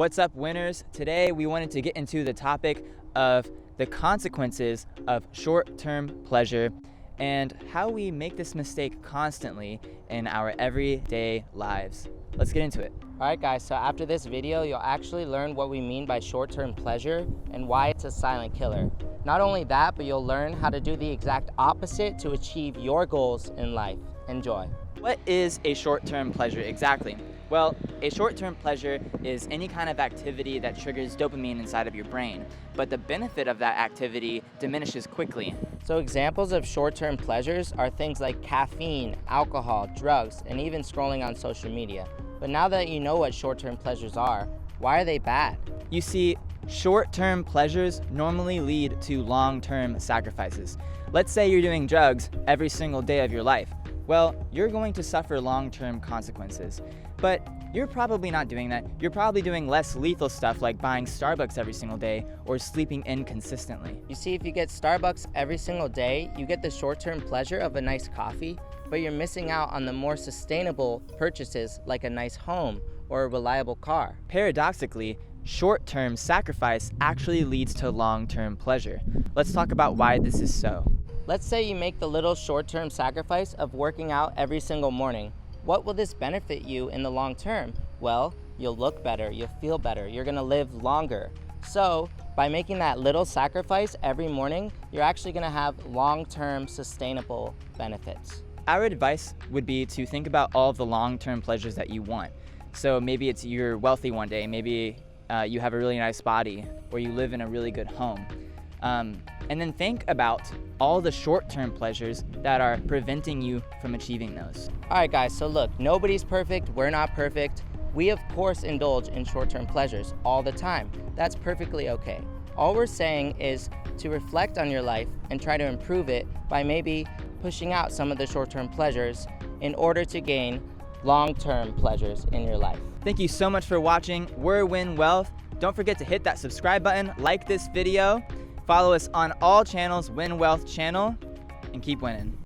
What's up, winners? Today we wanted to get into the topic of the consequences of short-term pleasure and how we make this mistake constantly in our everyday lives. Let's get into it. Alright guys, so after this video, you'll actually learn what we mean by short-term pleasure and why it's a silent killer. Not only that, but you'll learn how to do the exact opposite to achieve your goals in life. Enjoy. What is a short-term pleasure exactly? Well, a short-term pleasure is any kind of activity that triggers dopamine inside of your brain, but the benefit of that activity diminishes quickly. So examples of short-term pleasures are things like caffeine, alcohol, drugs, and even scrolling on social media. But now that you know what short-term pleasures are, why are they bad? You see, short-term pleasures normally lead to long-term sacrifices. Let's say you're doing drugs every single day of your life. Well, you're going to suffer long-term consequences. But you're probably not doing that. You're probably doing less lethal stuff like buying Starbucks every single day or sleeping inconsistently. You see, if you get Starbucks every single day, you get the short-term pleasure of a nice coffee, but you're missing out on the more sustainable purchases like a nice home or a reliable car. Paradoxically, short-term sacrifice actually leads to long-term pleasure. Let's talk about why this is so. Let's say you make the little short-term sacrifice of working out every single morning. What will this benefit you in the long term? Well, you'll look better, you'll feel better, you're gonna live longer. So, by making that little sacrifice every morning, you're actually gonna have long-term sustainable benefits. Our advice would be to think about all of the long-term pleasures that you want. So maybe it's you're wealthy one day, maybe you have a really nice body, or you live in a really good home. And then think about all the short-term pleasures that are preventing you from achieving those. Alright guys, so look, nobody's perfect, we're not perfect. We of course indulge in short-term pleasures all the time. That's perfectly okay. All we're saying is to reflect on your life and try to improve it by maybe pushing out some of the short-term pleasures in order to gain long-term pleasures in your life. Thank you so much for watching. We're Win Wealth. Don't forget to hit that subscribe button, like this video, follow us on all channels, Win Wealth channel, and keep winning.